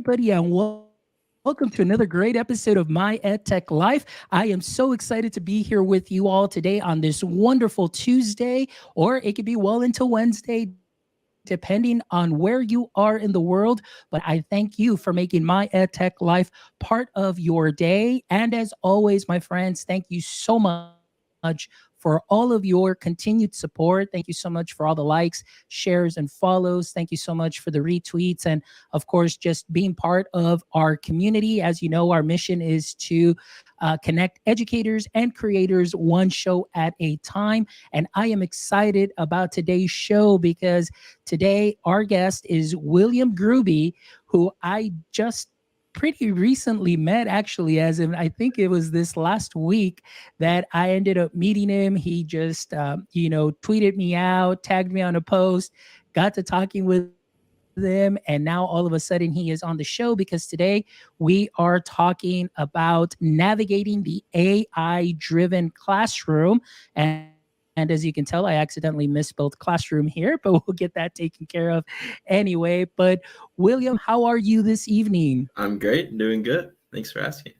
everybody, and welcome to another great episode of My EdTech Life. I am so excited to be here with you all today on this wonderful Tuesday, or it could be well into Wednesday, depending on where you are in the world. But I thank you for making My EdTech Life part of your day. And as always, my friends, thank you so much for all of your continued support. Thank you so much for all the likes, shares, and follows. Thank you so much for the retweets. And of course, just being part of our community. As you know, our mission is to connect educators and creators one show at a time. And I am excited about today's show because today our guest is William Grube, who I just pretty recently met, actually, as in I think it was this last week that I ended up meeting him. He just tweeted me out, tagged me on a post, got to talking with him, and now all of a sudden he is on the show because today we are talking about navigating the AI driven classroom. And as you can tell, I accidentally misspelled classroom here, but we'll get that taken care of anyway. But William, how are you this evening? I'm great, doing good. Thanks for asking.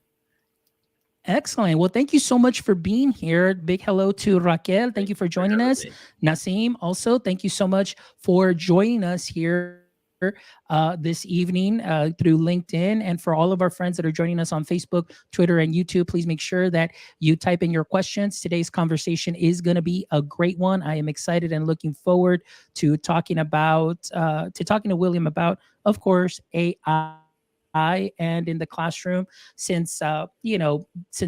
Excellent. Well, thank you so much for being here. Big hello to Raquel. Thank Thank you you for for joining having us. me. Nasim, also, thank you so much for joining us here this evening through LinkedIn. And for all of our friends that are joining us on Facebook, Twitter, and YouTube, please make sure that you type in your questions. Today's conversation is going to be a great one. I am excited and looking forward to talking to William about, of course, AI and in the classroom since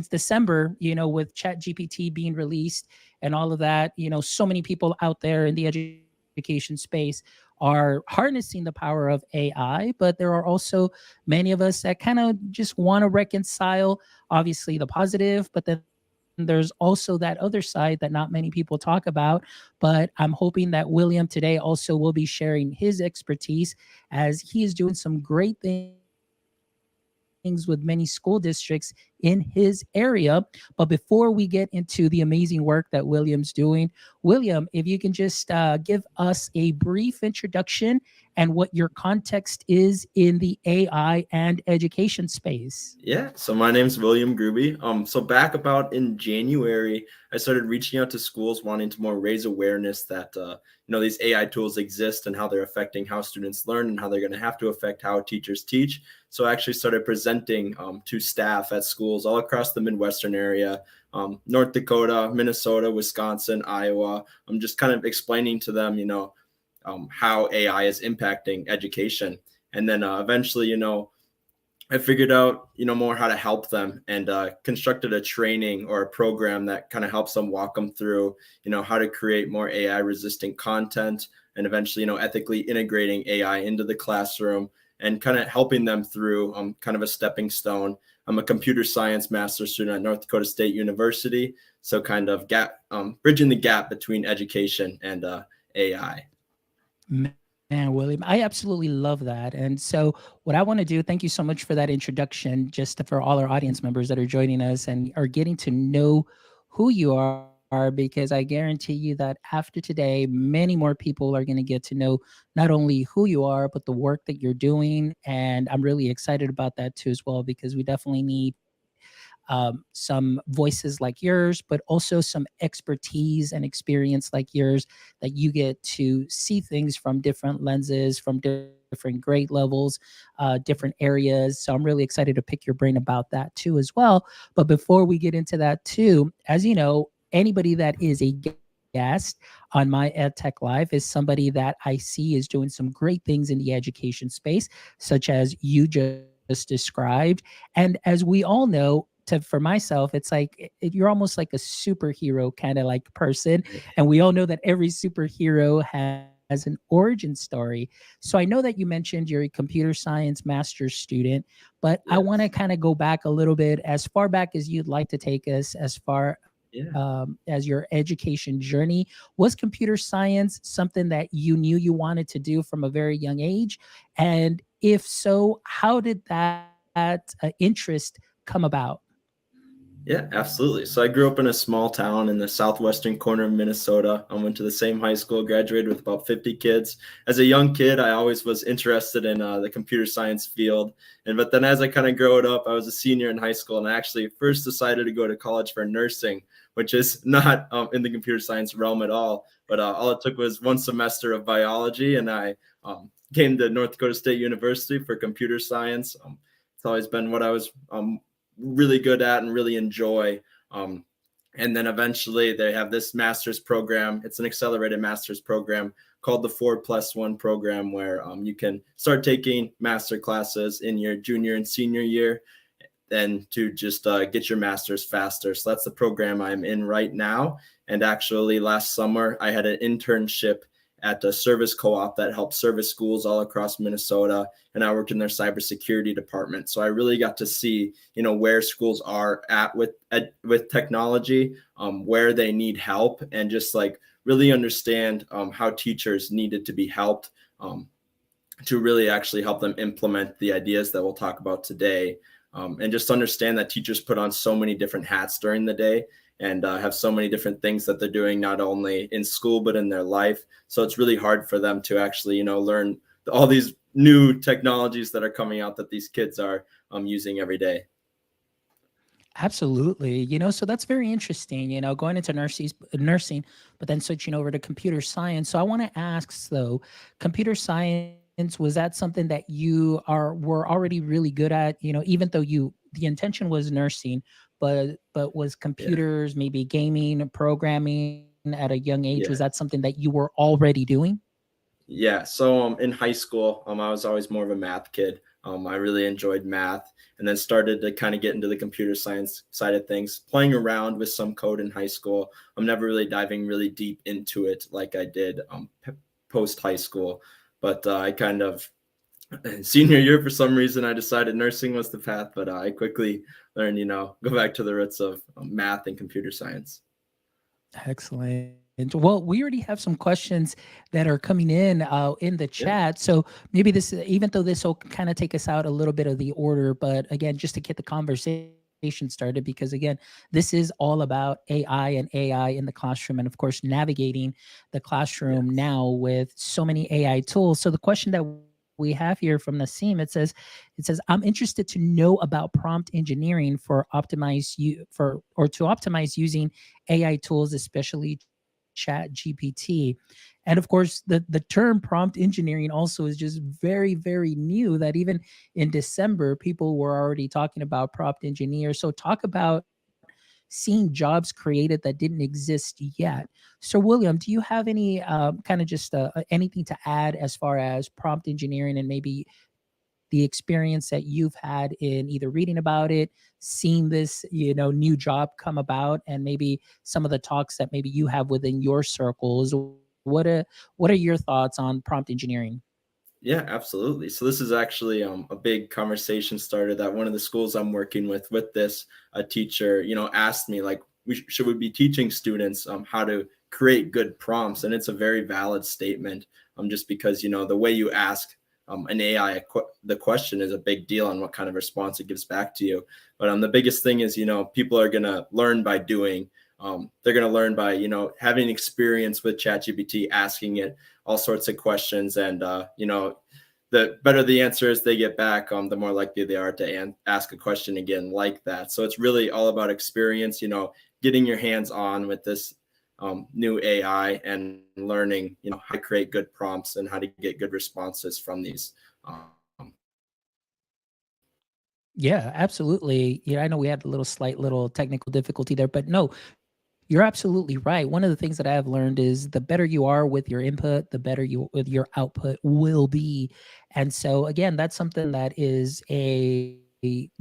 December, with Chat GPT being released and all of that. So many people out there in the education space are harnessing the power of AI, but there are also many of us that kind of just want to reconcile, obviously, the positive, but then there's also that other side that not many people talk about. But I'm hoping that William today also will be sharing his expertise as he is doing some great things with many school districts in his area. But before we get into the amazing work that William's doing, William, if you can just give us a brief introduction and what your context is in the AI and education space. Yeah, so my name's William Grube. So back about in January, I started reaching out to schools wanting to more raise awareness that these AI tools exist and how they're affecting how students learn and how they're going to have to affect how teachers teach. So I actually started presenting to staff at schools all across the Midwestern area, North Dakota, Minnesota, Wisconsin, Iowa. I'm just kind of explaining to them, how AI is impacting education. And then eventually, I figured out, more how to help them and constructed a training or a program that kind of helps them walk them through, how to create more AI resistant content and eventually, ethically integrating AI into the classroom and kind of helping them through kind of a stepping stone. I'm a computer science master's student at North Dakota State University. So kind of bridging the gap between education and AI. Man, William, I absolutely love that. And so, what I want to do, thank you so much for that introduction, just for all our audience members that are joining us and are getting to know who you are, because I guarantee you that after today, many more people are going to get to know not only who you are, but the work that you're doing. And I'm really excited about that too, as well, because we definitely need some voices like yours, but also some expertise and experience like yours, that you get to see things from different lenses, from different grade levels, different areas. So I'm really excited to pick your brain about that too, as well. But before we get into that too, as you know, anybody that is a guest on my EdTech Live is somebody that I see is doing some great things in the education space, such as you just described. And as we all know, for myself, it's like you're almost like a superhero kind of like person. And we all know that every superhero has an origin story. So I know that you mentioned you're a computer science master's student, but I want to kind Yes. of go back a little bit, as far back as you'd like to take us, as far Yeah. as your education journey. Was computer science something that you knew you wanted to do from a very young age? And if so, how did that interest come about? Yeah, absolutely. So I grew up in a small town in the southwestern corner of Minnesota. I went to the same high school, graduated with about 50 kids. As a young kid, I always was interested in the computer science field. But then as I kind of grew it up, I was a senior in high school, and I actually first decided to go to college for nursing, which is not in the computer science realm at all. But all it took was one semester of biology, and I came to North Dakota State University for computer science. It's always been what I was really good at and really enjoy. Um, and then eventually they have this master's program. It's an accelerated master's program called the 4+1 program, where you can start taking master classes in your junior and senior year, then to just get your master's faster. So that's the program I'm in right now. And actually last summer I had an internship at a service co-op that helps service schools all across Minnesota, and I worked in their cybersecurity department. So I really got to see, where schools are at with technology, where they need help, and just like really understand how teachers needed to be helped to really actually help them implement the ideas that we'll talk about today. And just understand that teachers put on so many different hats during the day, and have so many different things that they're doing, not only in school, but in their life. So it's really hard for them to actually, learn all these new technologies that are coming out that these kids are using every day. Absolutely. So that's very interesting, going into nursing, but then switching over to computer science. So I want to ask though, computer science, was that something that you were already really good at, even though the intention was nursing, but was Yeah. computers, maybe gaming, programming at a young age, Yeah. was that something that you were already doing? Yeah. So in high school, I was always more of a math kid. I really enjoyed math, and then started to kind of get into the computer science side of things, playing around with some code in high school. I'm never really diving really deep into it like I did post high school. But I kind of senior year, for some reason, I decided nursing was the path, but I quickly learned, go back to the roots of math and computer science. Excellent. Well, we already have some questions that are coming in the Yeah. chat. So maybe this, even though this will kind of take us out a little bit of the order, but again, just to get the conversation started, because again, this is all about AI and AI in the classroom, and of course, navigating the classroom Yes. now with so many AI tools. So the question that we have here from Nassim, it says, I'm interested to know about prompt engineering for optimize you for or to optimize using AI tools, especially Chat GPT. And of course, the term prompt engineering also is just very, very new, that even in December, people were already talking about prompt engineers. So talk about seeing jobs created that didn't exist yet. So William, do you have any kind of just anything to add as far as prompt engineering, and maybe the experience that you've had in either reading about it, seeing this, new job come about, and maybe some of the talks that maybe you have within your circles? What are your thoughts on prompt engineering? Yeah, absolutely. So this is actually a big conversation starter that one of the schools I'm working with this a teacher, asked me, like, should we be teaching students how to create good prompts? And it's a very valid statement, just because the way you ask an AI the question is a big deal on what kind of response it gives back to you. But the biggest thing is, people are gonna learn by doing. They're gonna learn by having experience with ChatGPT, asking it all sorts of questions, and the better the answers they get back, the more likely they are to ask a question again like that. So it's really all about experience, getting your hands on with this new AI, and learning, how to create good prompts and how to get good responses from these. Yeah, absolutely. I know we had a little technical difficulty there, but no, you're absolutely right. One of the things that I have learned is the better you are with your input, the better your output will be. And so again, that's something that is a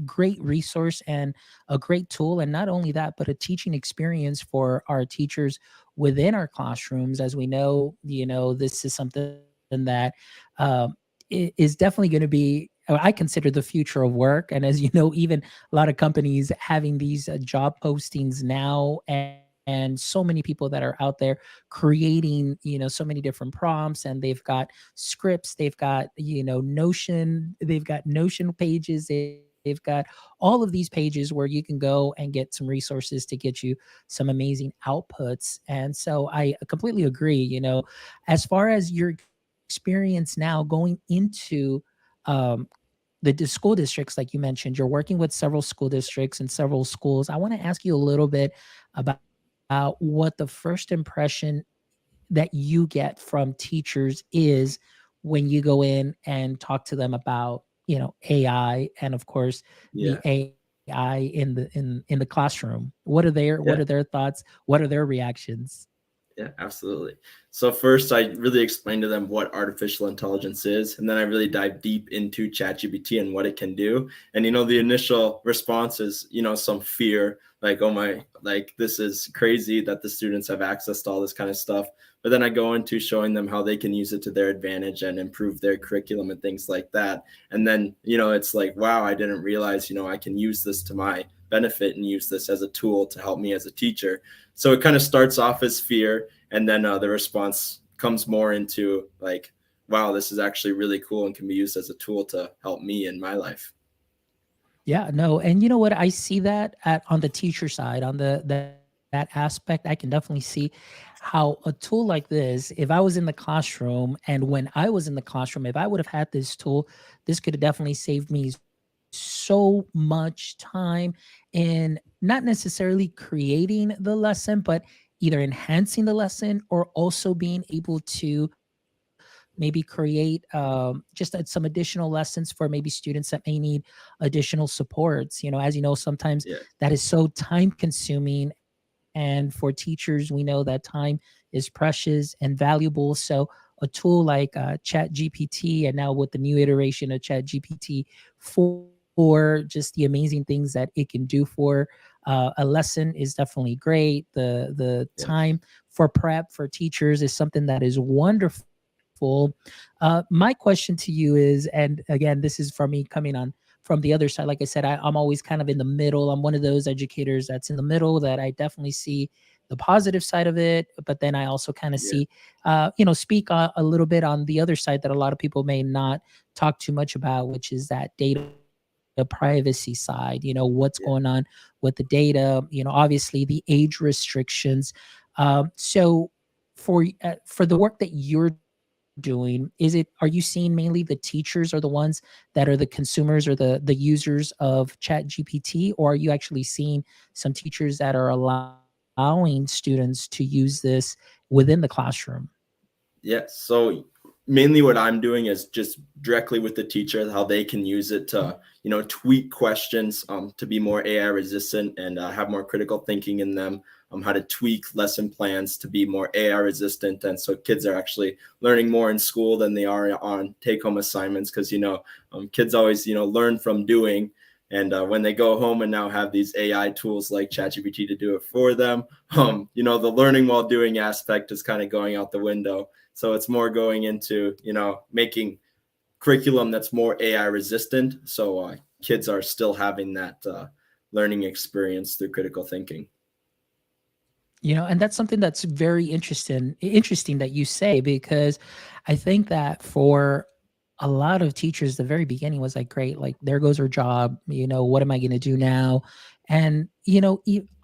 great resource and a great tool. And not only that, but a teaching experience for our teachers within our classrooms. As we know, this is something that um, is definitely going to be, I consider, the future of work. And as you know, even a lot of companies having these job postings now, and so many people that are out there creating, so many different prompts, and they've got scripts, they've got, Notion, they've got Notion pages, they've got all of these pages where you can go and get some resources to get you some amazing outputs. And so I completely agree. As far as your experience now going into um, the school districts, like you mentioned, you're working with several school districts and several schools. I want to ask you a little bit about what the first impression that you get from teachers is when you go in and talk to them about AI, and of course the Yeah. AI in the classroom. What are Yeah. their thoughts? What are their reactions? Yeah, absolutely. So first, I really explained to them what artificial intelligence is, and then I really dive deep into ChatGPT and what it can do. And the initial response is, some fear, like, oh my, like this is crazy that the students have access to all this kind of stuff. But then I go into showing them how they can use it to their advantage and improve their curriculum and things like that. And then, it's like, wow, I didn't realize, I can use this to my benefit and use this as a tool to help me as a teacher. So it kind of starts off as fear, and then the response comes more into like, wow, this is actually really cool and can be used as a tool to help me in my life. Yeah, no, and you know what? I see that on the teacher side, on that aspect. I can definitely see how a tool like this, if I was in the classroom and when I was in the classroom, if I would have had this tool, this could have definitely saved me so much time in not necessarily creating the lesson, but either enhancing the lesson or also being able to maybe create just some additional lessons for maybe students that may need additional supports. As you know, sometimes Yeah. that is so time consuming. And for teachers, we know that time is precious and valuable. So a tool like Chat GPT, and now with the new iteration of Chat GPT for just the amazing things that it can do for a lesson is definitely great. The Yeah. time for prep for teachers is something that is wonderful. My question to you is, and again, this is from me coming on from the other side. Like I said, I'm always kind of in the middle. I'm one of those educators that's in the middle, that I definitely see the positive side of it, but then I also kind of Yeah. see, speak a little bit on the other side that a lot of people may not talk too much about, which is that data privacy side. What's going on Yeah. with the data, obviously the age restrictions. So for the work that you're doing, are you seeing mainly the teachers are the ones that are the consumers or the users of Chat GPT, or are you actually seeing some teachers that are allowing students to use this within the classroom? Yeah. So mainly what I'm doing is just directly with the teacher, how they can use it to, tweak questions to be more AI resistant and have more critical thinking in them, how to tweak lesson plans to be more AI resistant. And so kids are actually learning more in school than they are on take home assignments. Cause, kids always, learn from doing. And when they go home and now have these AI tools like ChatGPT to do it for them, the learning while doing aspect is kind of going out the window. So it's more going into, making curriculum that's more AI resistant. So kids are still having that learning experience through critical thinking. And that's something that's very interesting that you say, because I think that for a lot of teachers, the very beginning was like, great, like there goes our job, what am I going to do now? And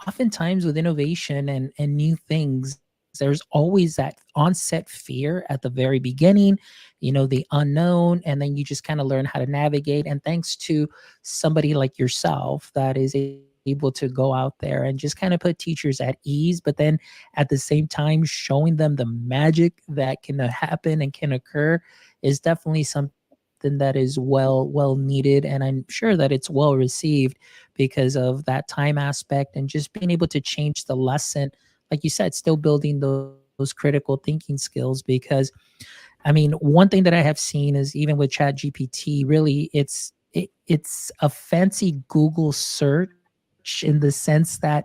oftentimes with innovation and new things, there's always that onset fear at the very beginning, the unknown, and then you just kind of learn how to navigate. And thanks to somebody like yourself that is able to go out there and just kind of put teachers at ease, but then at the same time showing them the magic that can happen and can occur, is definitely something that is well needed. And I'm sure that it's well received because of that time aspect and just being able to change the lesson, like you said, still building those critical thinking skills. Because I mean, one thing that I have seen is even with Chat GPT, really it's a fancy Google search in the sense that,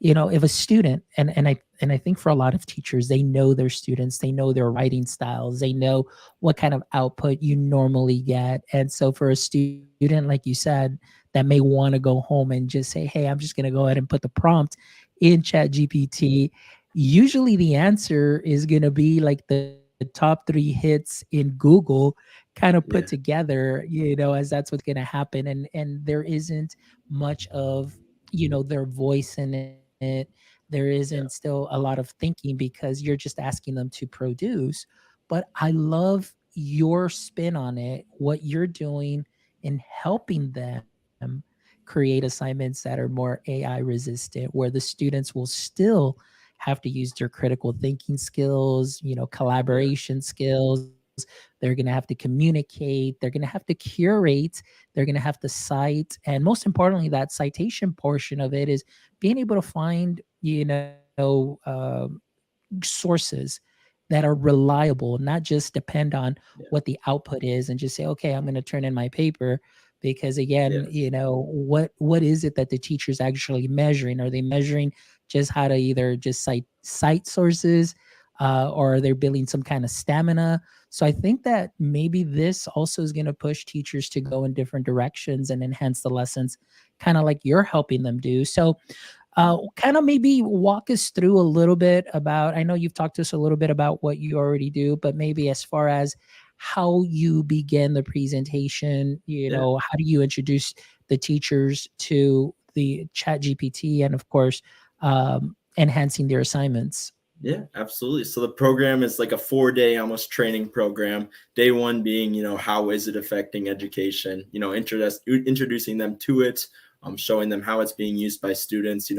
if a student, and I think for a lot of teachers, they know their students, they know their writing styles, they know what kind of output you normally get. And so for a student, like you said, that may want to go home and just say, hey, I'm just going to go ahead and put the prompt in Chat GPT, usually the answer is going to be like the top three hits in Google kind of kind of put Yeah. together, as that's what's going to happen. And there isn't much of, their voice in it. There isn't Yeah. still a lot of thinking because you're just asking them to produce. But I love your spin on it, what you're doing in helping them create assignments that are more AI resistant, where the students will still have to use their critical thinking skills, Yeah. collaboration skills. They're going to have to communicate. They're going to have to curate. They're going to have to cite. And most importantly, that citation portion of it is being able to find, sources that are reliable, not just depend on Yeah. what the output is and just say, okay, I'm going to turn in my paper. Because again, Yes. what is it that the teacher's actually measuring? Are they measuring just how to either just cite sources, or are they building some kind of stamina? So I think that maybe this also is going to push teachers to go in different directions and enhance the lessons, kind of like you're helping them do. So kind of maybe walk us through a little bit about, I know you've talked to us a little bit about what you already do, but maybe as far as how you begin the presentation, Yeah. how do you introduce the teachers to the chat GPT, and of course, enhancing their assignments? Yeah, absolutely. So the program is like a 4-day almost training program. Day one being, how is it affecting education? Introducing them to it, showing them how it's being used by students,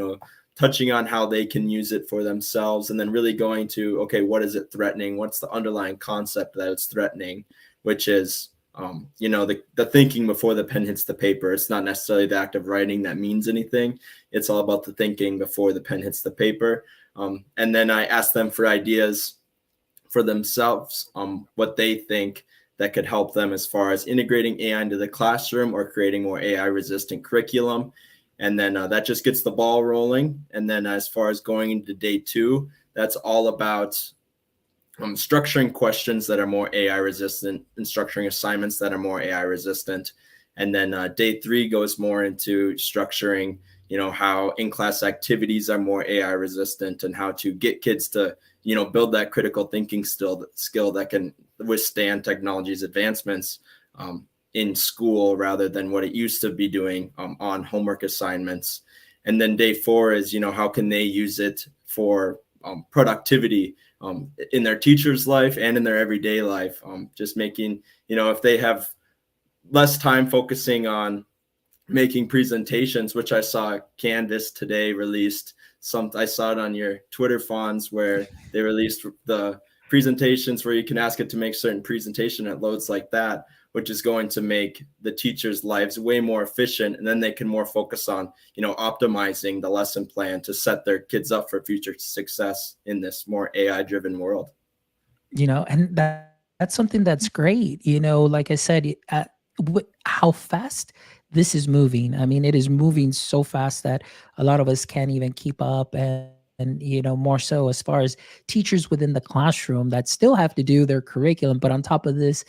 touching on how they can use it for themselves, and then really going to, okay, what is it threatening? What's the underlying concept that it's threatening, which is, the thinking before the pen hits the paper. It's not necessarily the act of writing that means anything. It's all about the thinking before the pen hits the paper. And then I ask them for ideas for themselves, what they think that could help them as far as integrating AI into the classroom or creating more AI resistant curriculum. And then that just gets the ball rolling. And then as far as going into day two, that's all about structuring questions that are more AI resistant and structuring assignments that are more AI resistant. And then day three goes more into structuring, how in-class activities are more AI resistant and how to get kids to, build that critical thinking skill that can withstand technology's advancements in school rather than what it used to be doing on homework assignments. And then day four is, how can they use it for productivity in their teacher's life and in their everyday life, just making, if they have less time focusing on making presentations, which I saw Canvas today released I saw it on your Twitter fonts where they released the presentations where you can ask it to make certain presentation. It loads like that, which is going to make the teachers' lives way more efficient. And then they can more focus on, optimizing the lesson plan to set their kids up for future success in this more AI driven world. And that's something that's great. Like I said, how fast this is moving. I mean, it is moving so fast that a lot of us can't even keep up. And more so as far as teachers within the classroom that still have to do their curriculum, but on top of this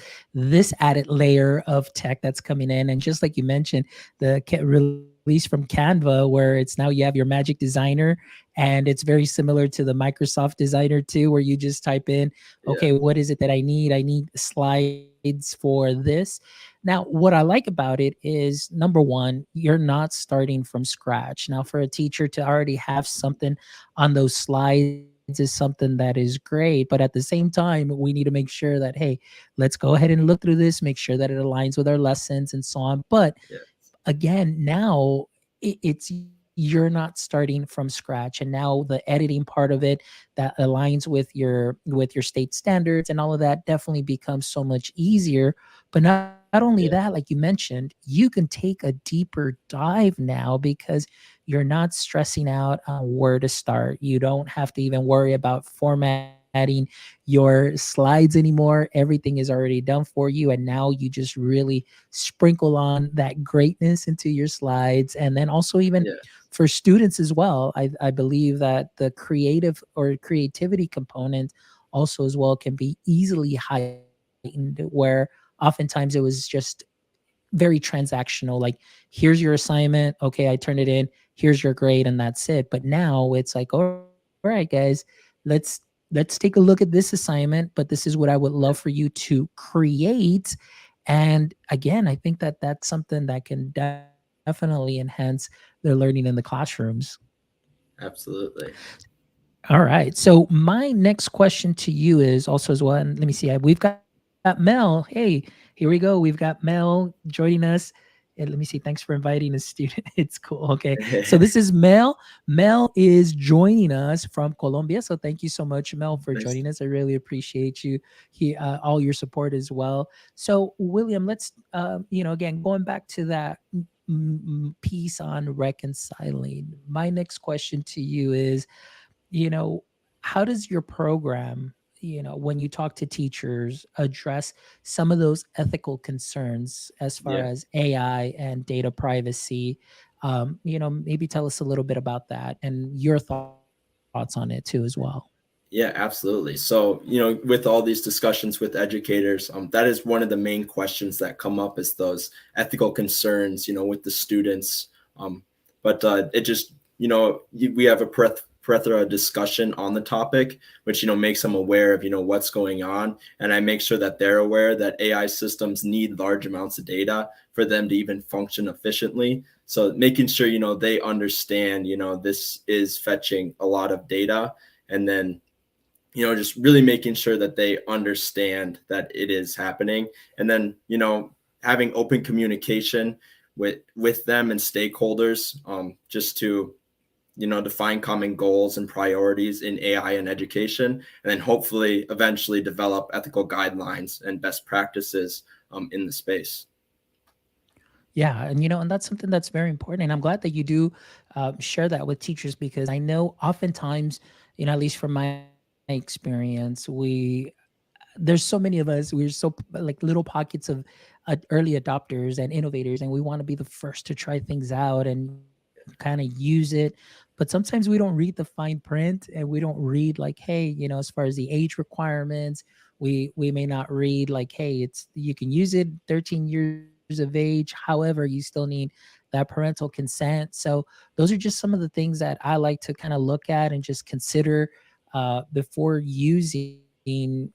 added layer of tech that's coming in. And just like you mentioned, the release from Canva, where it's now you have your Magic Designer, and it's very similar to the Microsoft Designer too, where you just type in, Yeah. okay, what is it that I need? I need slides for this. Now, what I like about it is, number one, you're not starting from scratch. Now, for a teacher to already have something on those slides is something that is great. But at the same time, we need to make sure that, hey, let's go ahead and look through this, make sure that it aligns with our lessons and so on. But Yeah. again, now it's you're not starting from scratch, and now the editing part of it that aligns with your state standards and all of that definitely becomes so much easier. But not only that, Yeah. like you mentioned, you can take a deeper dive now because you're not stressing out on where to start. You don't have to even worry about formatting your slides anymore. Everything is already done for you, and now you just really sprinkle on that greatness into your slides. And then also, even Yeah. for students as well, I believe that the creative or creativity component also as well can be easily heightened, where oftentimes it was just very transactional, like, here's your assignment, okay, I turn it in, here's your grade, and that's it. But now it's like, all right, guys, let's take a look at this assignment, but this is what I would love Yeah. for you to create. And again, I think that that's something that can definitely enhance their learning in the classrooms. Absolutely. All right. So my next question to you is also as well, and let me see. We've got Mel. Hey, here we go. We've got Mel joining us. And let me see. Thanks for inviting a student. It's cool. Okay. So this is Mel. Mel is joining us from Colombia. So thank you so much, Mel, for Nice. joining us. I really appreciate you, all your support as well. So William, let's, again, going back to that piece on reconciling. My next question to you is, you know, how does your program, when you talk to teachers, address some of those ethical concerns as far Yeah. as AI and data privacy? Maybe tell us a little bit about that and your thoughts on it too, as well. Yeah, absolutely. So, with all these discussions with educators, that is one of the main questions that come up is those ethical concerns, with the students. But it just, we have a plethora of discussion on the topic, which, makes them aware of, what's going on. And I make sure that they're aware that AI systems need large amounts of data for them to even function efficiently. So making sure, they understand, this is fetching a lot of data, and then just really making sure that they understand that it is happening, and then having open communication with them and stakeholders, just to define common goals and priorities in AI and education, and then hopefully eventually develop ethical guidelines and best practices in the space. Yeah, and that's something that's very important. And I'm glad that you do share that with teachers, because I know oftentimes, at least from my experience, there's so many of us, we're so like little pockets of early adopters and innovators, and we want to be the first to try things out and kind of use it. But sometimes we don't read the fine print, and we don't read like, hey, as far as the age requirements, we may not read like, hey, it's you can use it 13 years of age, however you still need that parental consent. So those are just some of the things that I like to kind of look at and just consider before using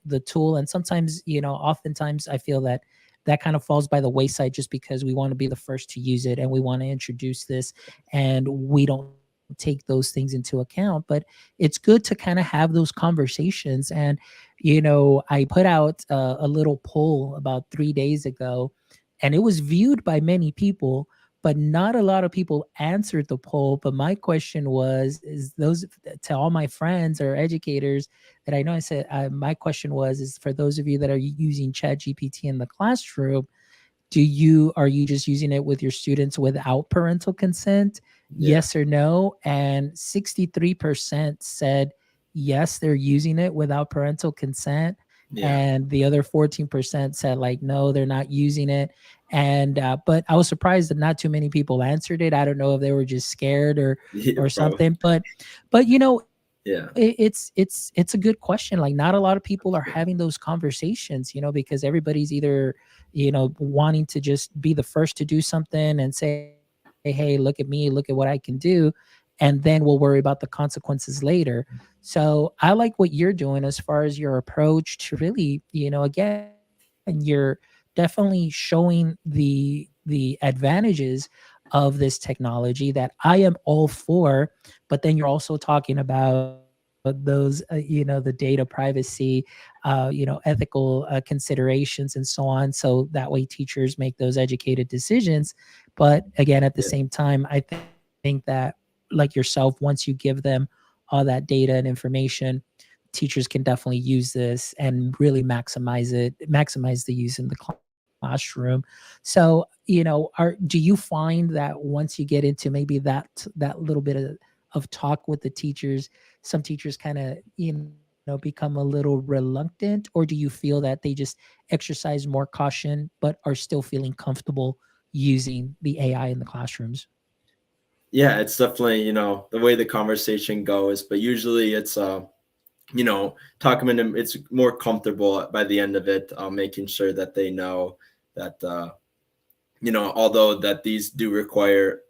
the tool. And sometimes, oftentimes I feel that that kind of falls by the wayside just because we want to be the first to use it and we want to introduce this, and we don't take those things into account. But it's good to kind of have those conversations. And I put out a little poll about 3 days ago, and it was viewed by many people, but not a lot of people answered the poll. But my question was, is those to all my friends or educators that I know, I said, my question was, is for those of you that are using Chat GPT in the classroom, are you just using it with your students without parental consent? Yeah. Yes or no? And 63% said yes, they're using it without parental consent. Yeah. And the other 14% said like, no, they're not using it. And but I was surprised that not too many people answered it. I don't know if they were just scared Yeah, or bro. something. But Yeah. it's a good question. Like, not a lot of people are having those conversations, because everybody's either wanting to just be the first to do something and say, hey, look at me, look at what I can do, and then we'll worry about the consequences later. So I like what you're doing as far as your approach to really, again, you're definitely showing the advantages of this technology that I am all for. But then you're also talking about those the data privacy, ethical considerations and so on, so that way teachers make those educated decisions. But again, at the Yeah. same time, I think that, like yourself, once you give them all that data and information, teachers can definitely use this and really maximize the use in the classroom. So do you find that once you get into maybe that little bit of talk with the teachers, some teachers kind of become a little reluctant? Or do you feel that they just exercise more caution but are still feeling comfortable using the AI in the classrooms? Yeah, it's definitely, the way the conversation goes, but usually it's talking to them, it's more comfortable by the end of it, making sure that they know that although that these do require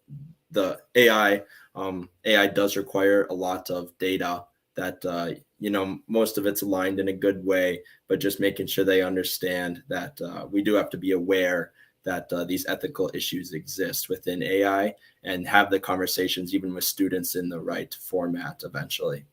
the AI does require a lot of data that most of it's aligned in a good way, but just making sure they understand that we do have to be aware that these ethical issues exist within AI, and have the conversations even with students in the right format eventually.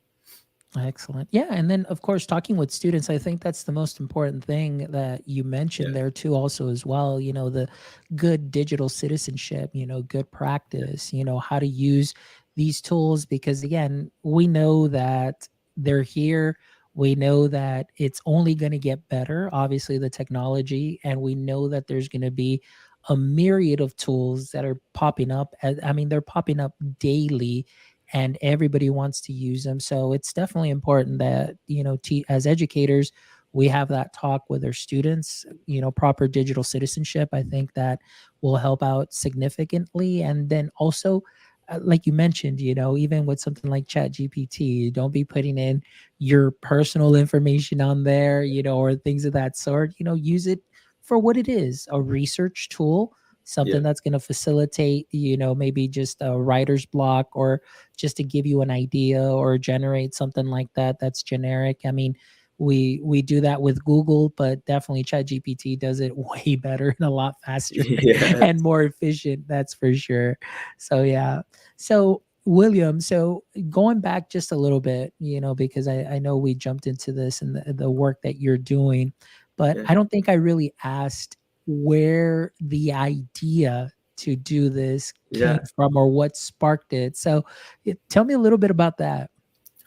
Excellent. Yeah. And then, of course, talking with students, I think that's the most important thing that you mentioned Yeah. there, too, also, as well. The good digital citizenship, good practice, how to use these tools. Because, again, we know that they're here. We know that it's only going to get better, obviously, the technology. And we know that there's going to be a myriad of tools that are popping up. I mean, they're popping up daily, and everybody wants to use them. So it's definitely important that, as educators, we have that talk with our students. Proper digital citizenship, I think that will help out significantly. And then also, like you mentioned, even with something like Chat GPT, don't be putting in your personal information on there, or things of that sort. Use it for what it is, a research tool, Yeah. something that's going to facilitate, maybe just a writer's block, or just to give you an idea, or generate something like that that's generic. I mean, we do that with Google, but definitely ChatGPT does it way better and a lot faster Yes. and more efficient, that's for sure. So yeah. So William, so going back just a little bit, because I know we jumped into this and the work that you're doing, but Yeah. I don't think I really asked where the idea to do this came Yeah. from, or what sparked it. So tell me a little bit about that.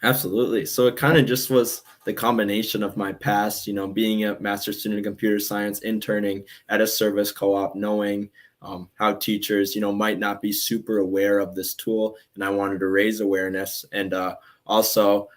Absolutely. So it kind of just was the combination of my past, being a master's student in computer science, interning at a service co-op, knowing how teachers, might not be super aware of this tool. And I wanted to raise awareness. And also,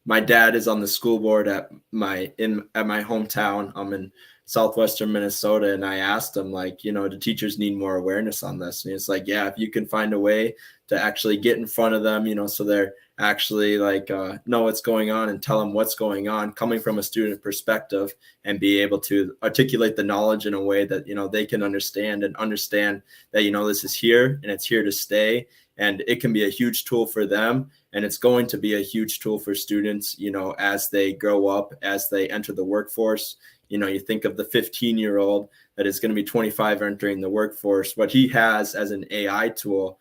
my dad is on the school board at my hometown. I'm in southwestern Minnesota, and I asked him, like, do teachers need more awareness on this? And it's like, yeah, if you can find a way to actually get in front of them, so they're actually like know what's going on, and tell them what's going on coming from a student perspective, and be able to articulate the knowledge in a way that they can understand, and understand that this is here and it's here to stay, and it can be a huge tool for them, and it's going to be a huge tool for students, as they grow up, as they enter the workforce. You think of the 15-year-old that is going to be 25 entering the workforce. What he has as an AI tool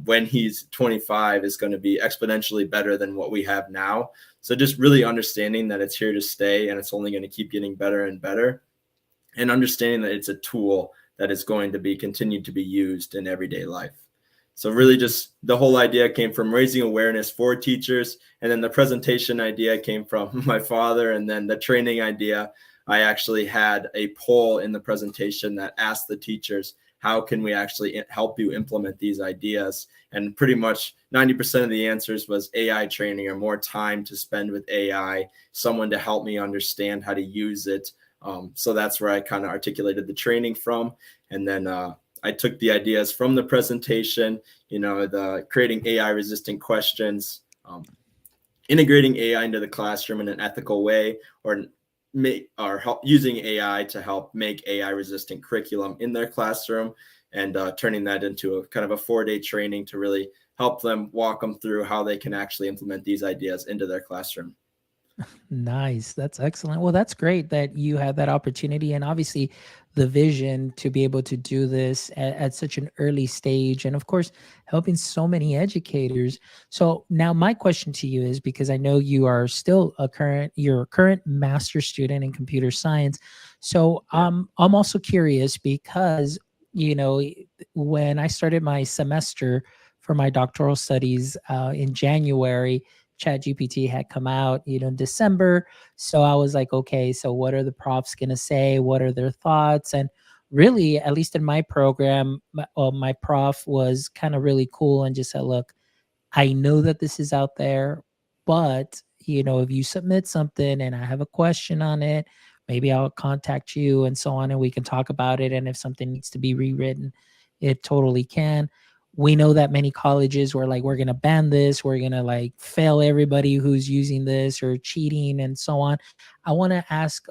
when he's 25 is going to be exponentially better than what we have now. So just really understanding that it's here to stay, and it's only going to keep getting better and better, and understanding that it's a tool that is going to be continued to be used in everyday life. So really just the whole idea came from raising awareness for teachers, and then the presentation idea came from my father, and then the training idea. I actually had a poll in the presentation that asked the teachers, how can we actually help you implement these ideas? And pretty much 90% of the answers was AI training, or more time to spend with AI, someone to help me understand how to use it. So that's where I kind of articulated the training from. And then I took the ideas from the presentation, the creating AI resistant questions, integrating AI into the classroom in an ethical way, or using AI to help make AI resistant curriculum in their classroom, and turning that into a kind of a 4-day training to really help them, walk them through how they can actually implement these ideas into their classroom. Nice. That's excellent. Well, that's great that you had that opportunity, and obviously the vision to be able to do this at such an early stage, and of course helping so many educators. So now my question to you is, because I know you are still you're a current master's student in computer science. So Yeah. I'm also curious because, when I started my semester for my doctoral studies in January, ChatGPT had come out, in December. So I was like, okay, so what are the profs going to say? What are their thoughts? And really, at least in my program, my prof was kind of really cool and just said, look, I know that this is out there, but if you submit something and I have a question on it, maybe I'll contact you and so on, and we can talk about it. And if something needs to be rewritten, it totally can. We know that many colleges were like, we're going to ban this, we're going to like fail everybody who's using this or cheating and so on. I want to ask,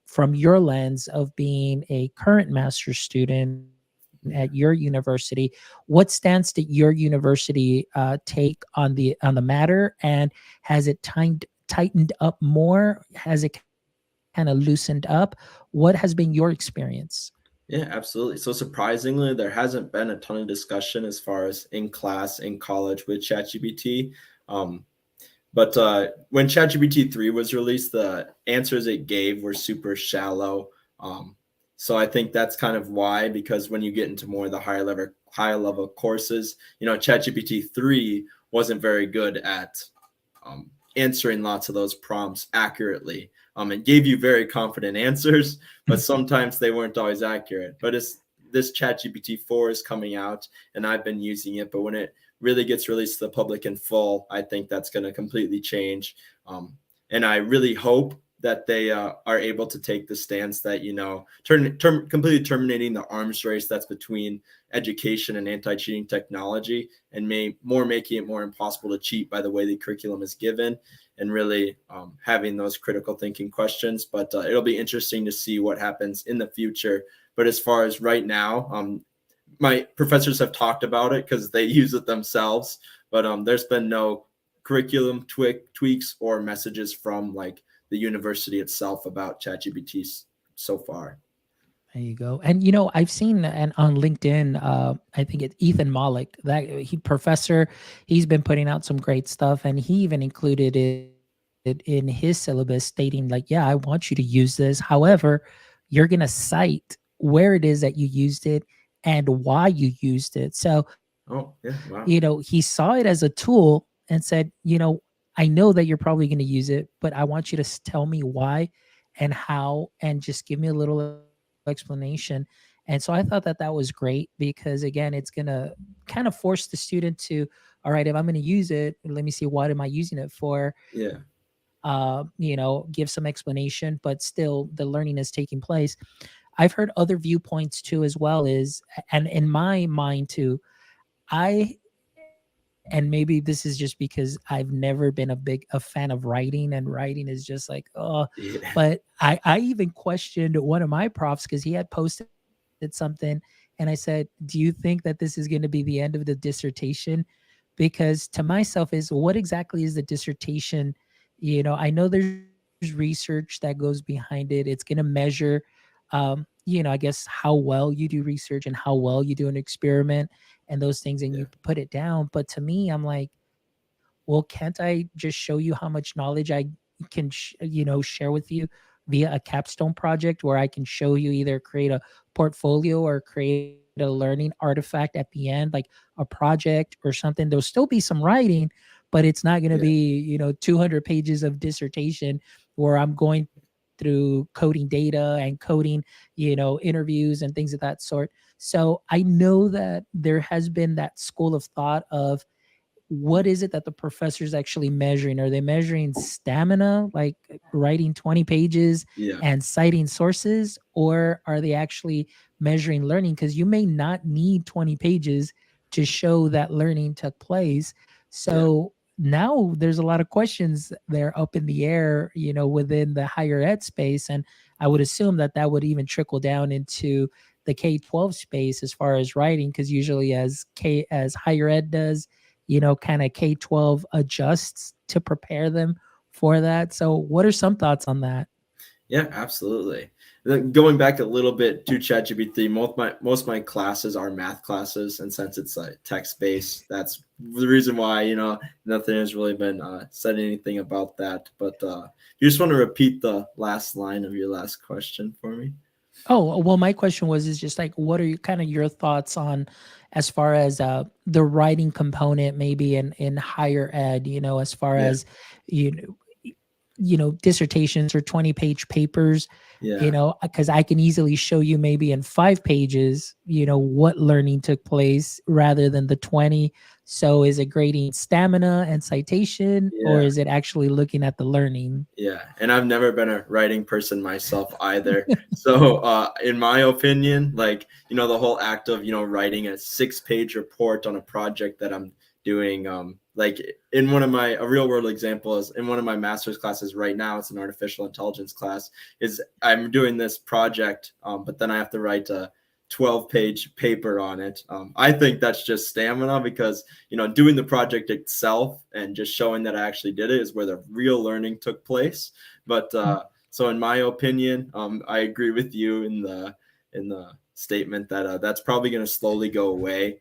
from your lens of being a current master's student, at your university. What stance did your university take on the matter, and has it tightened up more? Has it kind of loosened up? What has been your experience? Yeah, absolutely. So surprisingly, there hasn't been a ton of discussion as far as in class, in college with ChatGPT. Um, but when ChatGPT 3 was released, the answers it gave were super shallow. Um, so I think that's kind of why, because when you get into more of the higher level courses, ChatGPT 3 wasn't very good at answering lots of those prompts accurately. It gave you very confident answers, but sometimes they weren't always accurate. But as this ChatGPT 4 is coming out, and I've been using it, but when it really gets released to the public in full, I think that's going to completely change. And I really hope that they are able to take the stance that, completely terminating the arms race that's between education and anti-cheating technology, and making it more impossible to cheat by the way the curriculum is given, and really having those critical thinking questions. But it'll be interesting to see what happens in the future. But as far as right now, my professors have talked about it because they use it themselves, but there's been no curriculum tweaks or messages from like the university itself about ChatGPT so far. There you go. And I've seen and on LinkedIn, I think it's Ethan Malik, that professor, he's been putting out some great stuff, and he even included it in his syllabus, stating like, yeah, I want you to use this. However, you're going to cite where it is that you used it and why you used it. So, Oh, yeah, wow. he saw it as a tool and said, I know that you're probably going to use it, but I want you to tell me why and how, and just give me a little explanation. And so I thought that that was great, because again, it's going to kind of force the student to, all right, if I'm going to use it, let me see, what am I using it for? Yeah. Give some explanation, but still the learning is taking place. I've heard other viewpoints too, as well, and in my mind too, I, and maybe this is just because I've never been a fan of writing, and writing is just like, oh, Yeah. but I even questioned one of my profs, because he had posted something, and I said, do you think that this is going to be the end of the dissertation? Because to myself, is what exactly is the dissertation? I know there's research that goes behind it. It's going to measure, I guess, how well you do research and how well you do an experiment and those things, and Yeah. you put it down. But to me, I'm like, well, can't I just show you how much knowledge I can, share with you via a capstone project, where I can show you, either create a portfolio or create a learning artifact at the end, like a project or something. There'll still be some writing, but it's not going to Yeah. be, 200 pages of dissertation where I'm going through coding data and coding, interviews and things of that sort. So I know that there has been that school of thought of, what is it that the professor's actually measuring? Are they measuring stamina, like writing 20 pages Yeah. and citing sources, or are they actually measuring learning? Because you may not need 20 pages to show that learning took place. Yeah. So now there's a lot of questions that are up in the air, within the higher ed space. And I would assume that that would even trickle down into the K-12 space as far as writing, because usually as higher ed does, kind of K-12 adjusts to prepare them for that. So what are some thoughts on that? Yeah, absolutely. Then going back a little bit to ChatGPT, most of my classes are math classes, and since it's like text based, that's the reason why nothing has really been said anything about that. But you just want to repeat the last line of your last question for me? Oh, well, my question is just like, what are your thoughts on, as far as the writing component, maybe in higher ed, as far Yeah, as, you know, dissertations or 20-page papers, yeah, because I can easily show you maybe in 5 pages, what learning took place rather than the 20. So is it grading stamina and citation, or yeah. is it actually looking at the learning? Yeah, and I've never been a writing person myself either. So, in my opinion, like, the whole act of, writing a 6-page report on a project that I'm doing, like in a real world example is in one of my master's classes right now, it's an artificial intelligence class, is I'm doing this project, but then I have to write a 12-page paper on it. I think that's just stamina because, doing the project itself and just showing that I actually did it is where the real learning took place. But so in my opinion, I agree with you in the statement that that's probably going to slowly go away,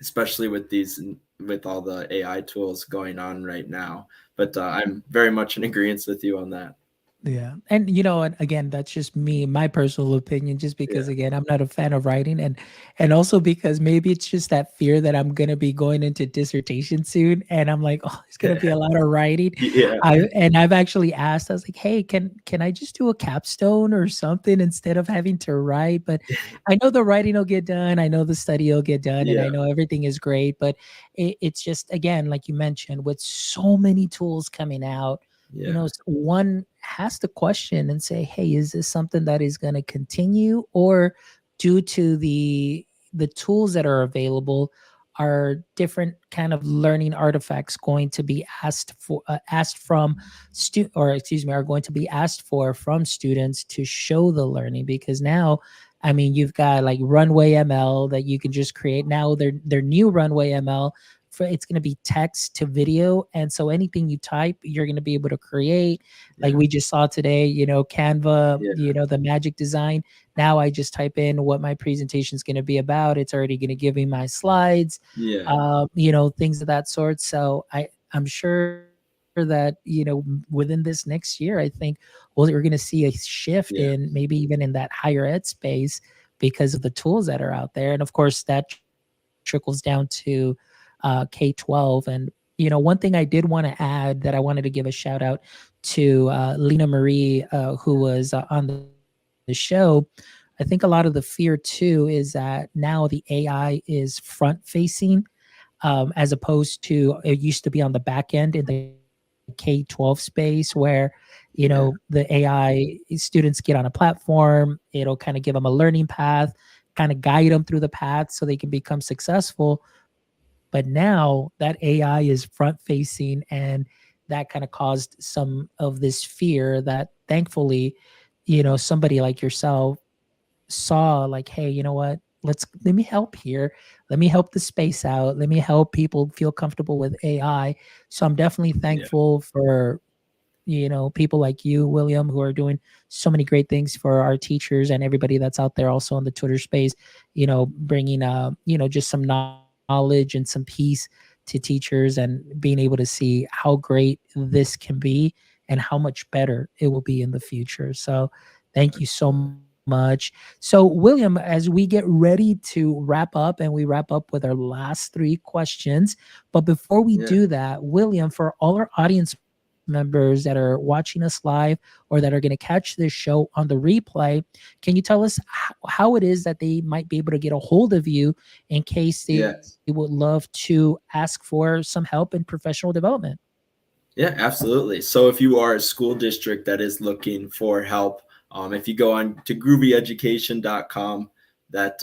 especially with all the AI tools going on right now. But I'm very much in agreement with you on that. Yeah. And and again, that's just me, my personal opinion, just because Yeah. again, I'm not a fan of writing and also because maybe it's just that fear that I'm gonna be going into dissertation soon. And I'm like, oh, it's gonna be a lot of writing. Yeah. I've actually asked, I was like, hey, can I just do a capstone or something instead of having to write? But I know the writing will get done, I know the study will get done, and I Yeah. know everything is great. But it's just again, like you mentioned, with so many tools coming out, Yeah. one has to question and say, hey, is this something that is going to continue, or due to the tools that are available, are different kind of learning artifacts going to be asked from or excuse me, are going to be asked for from students to show the learning? Because now, I mean, you've got like Runway ML that you can just create. Now their new Runway ML, for it's going to be text to video, and so anything you type you're going to be able to create. Like Yeah. we just saw today, Canva, Yeah. the magic design. Now I just type in what my presentation is going to be about, it's already going to give me my slides, Yeah. things of that sort. So I'm sure that within this next year, I think we're going to see a shift Yeah. in maybe even in that higher ed space because of the tools that are out there. And of course that trickles down to K-12. And one thing I did want to add, that I wanted to give a shout out to Lena Marie, who was on the show. I think a lot of the fear too is that now the AI is front facing, as opposed to it used to be on the back end in the K-12 space, where the Yeah. AI students get on a platform, it'll kind of give them a learning path, kind of guide them through the path so they can become successful. But now that AI is front facing, and that kind of caused some of this fear that thankfully, somebody like yourself saw, like, hey, you know what, let me help here, let me help the space out, let me help people feel comfortable with AI. So I'm definitely Yeah. thankful for people like you, William, who are doing so many great things for our teachers and everybody that's out there also on the Twitter space, bringing just some knowledge and some peace to teachers, and being able to see how great this can be and how much better it will be in the future. So thank you so much. So William, as we get ready to wrap up, and we wrap up with our last three questions, but before we Yeah. do that, William, for all our audience members that are watching us live or that are going to catch this show on the replay, can you tell us how it is that they might be able to get a hold of you in case they would Yeah. love to ask for some help in professional development? Yeah, absolutely. So if you are a school district that is looking for help, if you go on to groovyeducation.com, that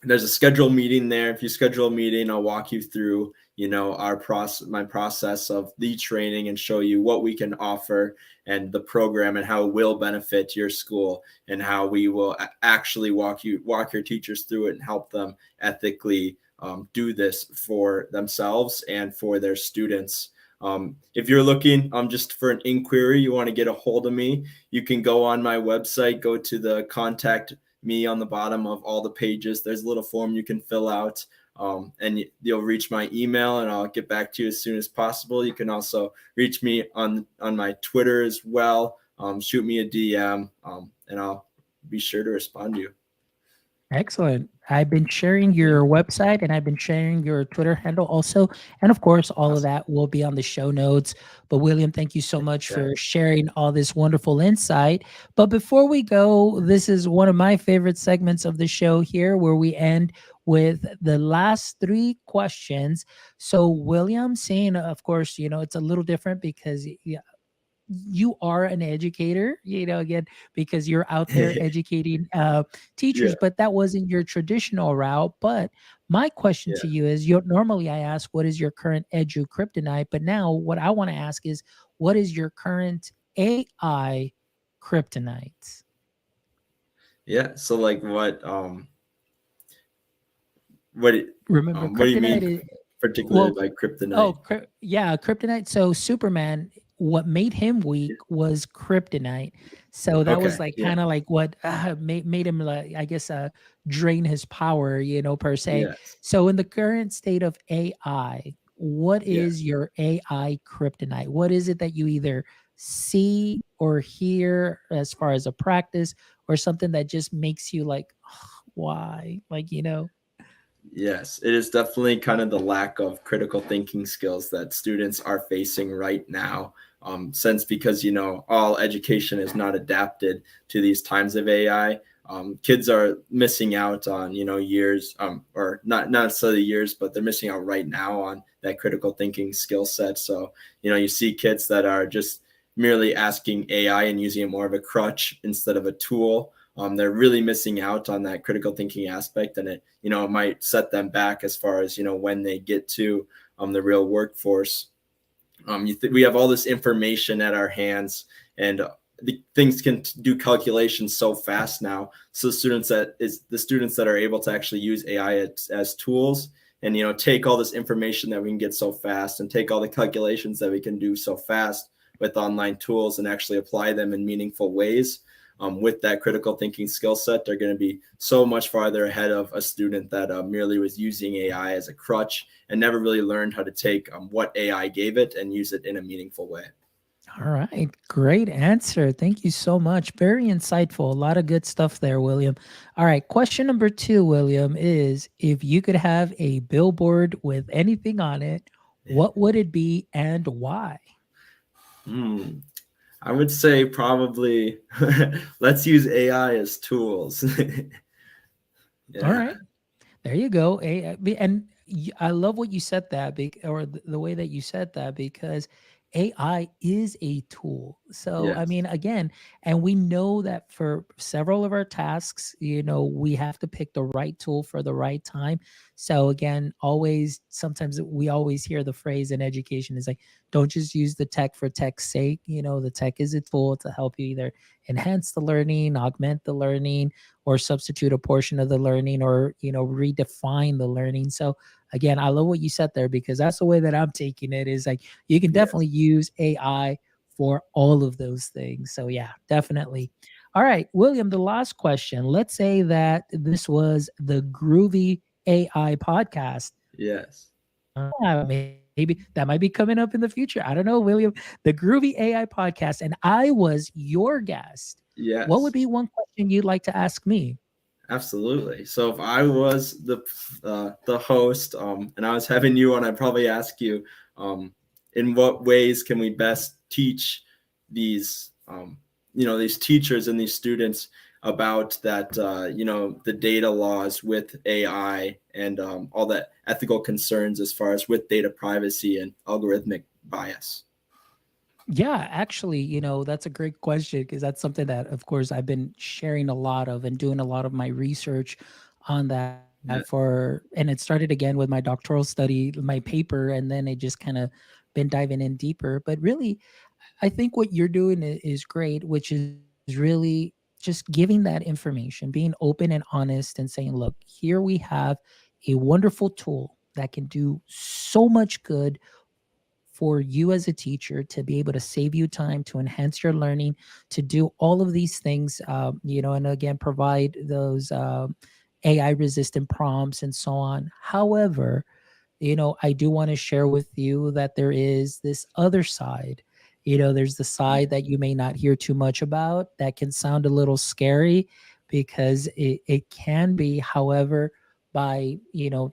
there's a scheduled meeting there. If you schedule a meeting, I'll walk you through, my process of the training, and show you what we can offer and the program and how it will benefit your school, and how we will actually walk your teachers through it and help them ethically do this for themselves and for their students. If you're looking just for an inquiry, you want to get a hold of me, you can go on my website, go to the contact me on the bottom of all the pages. There's a little form you can fill out, and you'll reach my email, and I'll get back to you as soon as possible. You can also reach me on my Twitter as well. Shoot me a DM, and I'll be sure to respond to you. Excellent. I've been sharing Yeah. your website and I've been sharing your Twitter handle also. And of course, all of Awesome. that will be on the show notes. But William, thank you so much Yeah. for sharing all this wonderful insight. But before we go, this is one of my favorite segments of the show here, where we end with the last three questions. So, William, saying, of course, it's a little different because you are an educator, again, because you're out there educating teachers, Yeah. but that wasn't your traditional route. But my question Yeah. to you is, normally I ask, what is your current edu kryptonite? But now what I want to ask is, what is your current AI kryptonite? Yeah. So like what Remember, what do you kryptonite mean is particularly well, by kryptonite? Yeah, kryptonite. So Superman, what made him weak was kryptonite. So that was Okay. like Yeah. kind of like what made him like, I guess, drain his power, per se. Yes. So in the current state of AI, what Yeah. is your AI kryptonite? What is it that you either see or hear as far as a practice, or something that just makes you like, why? Yes, it is definitely kind of the lack of critical thinking skills that students are facing right now. Since because all education is not adapted to these times of AI, kids are missing out on years, or not necessarily years, but they're missing out right now on that critical thinking skill set. So you see kids that are just merely asking AI and using it more of a crutch instead of a tool. They're really missing out on that critical thinking aspect, and it might set them back as far as when they get to the real workforce. We have all this information at our hands, and the things can do calculations so fast now. So the students that are able to actually use AI as tools, and take all this information that we can get so fast, and take all the calculations that we can do so fast with online tools, and actually apply them in meaningful ways. With that critical thinking skill set, they're going to be so much farther ahead of a student that merely was using AI as a crutch and never really learned how to take what AI gave it and use it in a meaningful way. All right, great answer. Thank you so much. Very insightful. A lot of good stuff there, William. All right, question number 2, William, is if you could have a billboard with anything on it, what would it be and why? Hmm. I would say probably let's use AI as tools. All Yeah. right. There you go. And I love what you said that, or the way that you said that, because AI is a tool. So, I Yes. mean, again, and we know that for several of our tasks, we have to pick the right tool for the right time. So, again, sometimes we always hear the phrase in education is like, don't just use the tech for tech's sake. The tech is a tool to help you either enhance the learning, augment the learning, or substitute a portion of the learning, or redefine the learning. So again, I love what you said there, because that's the way that I'm taking it, is like you can definitely Yes. use AI for all of those things. So yeah, definitely. All right, William, the last question. Let's say that this was the Groovy AI podcast. Yes. Maybe that might be coming up in the future. I don't know, William. The Groovy AI podcast, and I was your guest. What would Yes. be one question you'd like to ask me? Absolutely. So if I was the host, and I was having you on, I'd probably ask you, in what ways can we best teach these these teachers and these students about that the data laws with AI, and all the ethical concerns as far as with data privacy and algorithmic bias. Yeah, actually, that's a great question, because that's something that, of course, I've been sharing a lot of and doing a lot of my research on that Yeah. and it started again with my doctoral study, my paper, and then it just kind of been diving in deeper. But really, I think what you're doing is great, which is really just giving that information, being open and honest, and saying, look, here we have a wonderful tool that can do so much good for you as a teacher, to be able to save you time, to enhance your learning, to do all of these things, and again, provide those AI resistant prompts and so on. However, I do want to share with you that there is this other side. There's the side that you may not hear too much about, that can sound a little scary, because it can be. However, by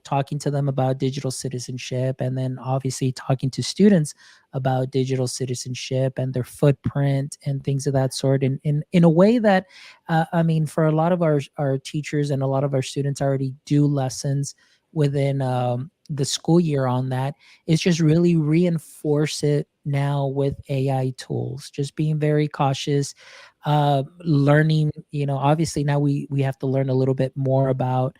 talking to them about digital citizenship, and then obviously talking to students about digital citizenship and their footprint and things of that sort, in a way that I mean, for a lot of our teachers and a lot of our students already do lessons within the school year on that. It's just really reinforce it now with AI tools, just being very cautious, learning, obviously now we have to learn a little bit more about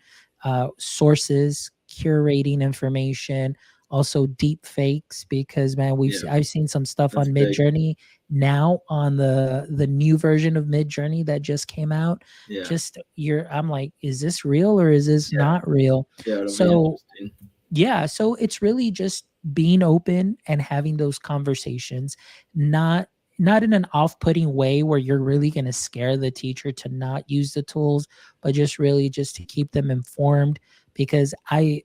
sources, curating information, also deep fakes, because man, Yeah, I've seen some stuff that's on Mid big. Journey now, on the new version of Mid Journey that just came out. Yeah, Just you're I'm like, is this real or is this yeah, not real? yeah. It'll be So interesting. yeah, so it's really just being open and having those conversations, not not in an off-putting way where you're really going to scare the teacher to not use the tools, but just really just to keep them informed, because I'm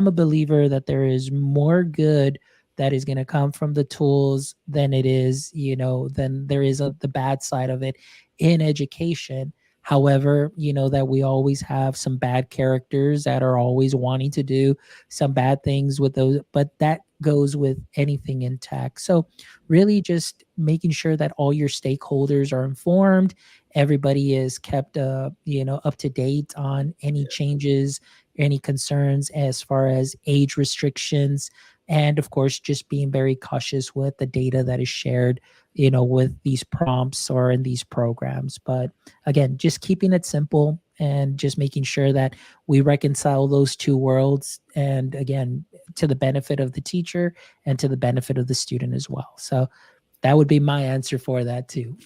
a believer that there is more good that is going to come from the tools than it is, than there is the bad side of it in education. However, that we always have some bad characters that are always wanting to do some bad things with those, but that goes with anything in tech. So really just making sure that all your stakeholders are informed, everybody is kept up to date on any Yeah, changes, any concerns as far as age restrictions, and of course just being very cautious with the data that is shared, with these prompts or in these programs. But again, just keeping it simple and just making sure that we reconcile those two worlds, and again, to the benefit of the teacher and to the benefit of the student as well. So that would be my answer for that too.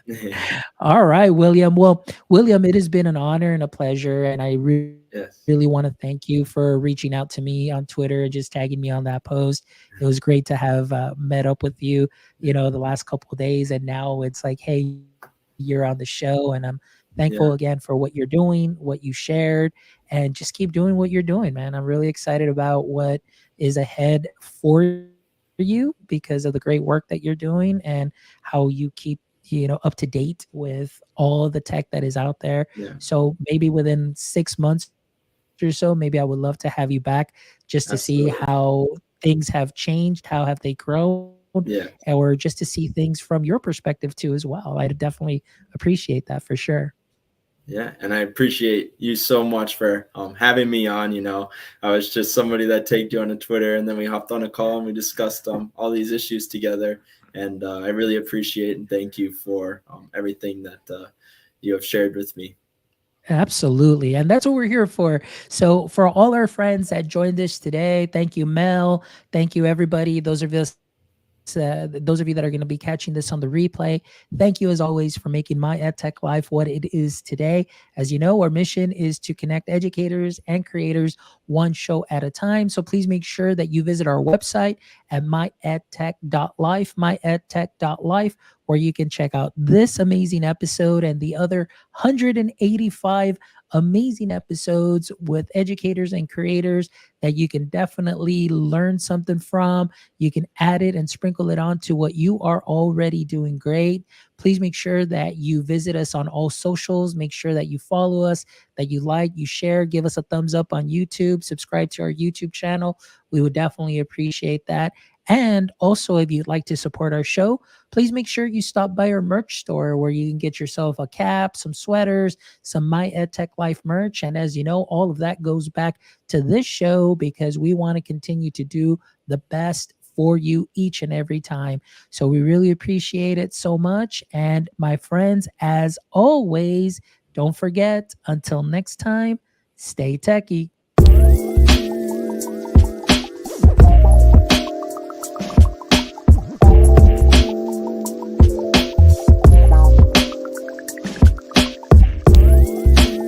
yeah. All right, William. Well, William, it has been an honor and a pleasure, and I really want to Yes. thank you for reaching out to me on Twitter and just tagging me on that post. It was great to have met up with you, the last couple of days, and now it's like, hey, you're on the show, and I'm thankful again for Yeah, what you're doing, what you shared, and just keep doing what you're doing, man. I'm really excited about what is ahead for you because of the great work that you're doing, and how you keep up to date with all the tech that is out there. yeah. So maybe within 6 months or so, maybe I would love to have you back just to see how Absolutely. things have changed, how have they grown, or just to see Yeah. things from your perspective too as well. I'd definitely appreciate that for sure. Yeah, and I appreciate you so much for having me on. I was just somebody that tagged you on a Twitter, and then we hopped on a call and we discussed all these issues together. And I really appreciate and thank you for everything that you have shared with me. Absolutely. And that's what we're here for. So, for all our friends that joined us today, thank you, Mel. Thank you, everybody. Those of you that are going to be catching this on the replay, thank you as always for making my EdTech life what it is today. As you know, our mission is to connect educators and creators one show at a time. So, please make sure that you visit our website at myedtech.life, myedtech.life, where you can check out this amazing episode and the other 185 amazing episodes with educators and creators that you can definitely learn something from. You can add it and sprinkle it on to what you are already doing great. Please make sure that you visit us on all socials. Make sure that you follow us, that you like, you share, give us a thumbs up on YouTube, subscribe to our YouTube channel. We would definitely appreciate that. And also, if you'd like to support our show, please make sure you stop by our merch store where you can get yourself a cap, some sweaters, some My EdTech Life merch. And as you know, all of that goes back to this show because we want to continue to do the best for you each and every time. So we really appreciate it so much. And my friends, as always, don't forget, until next time, stay techie.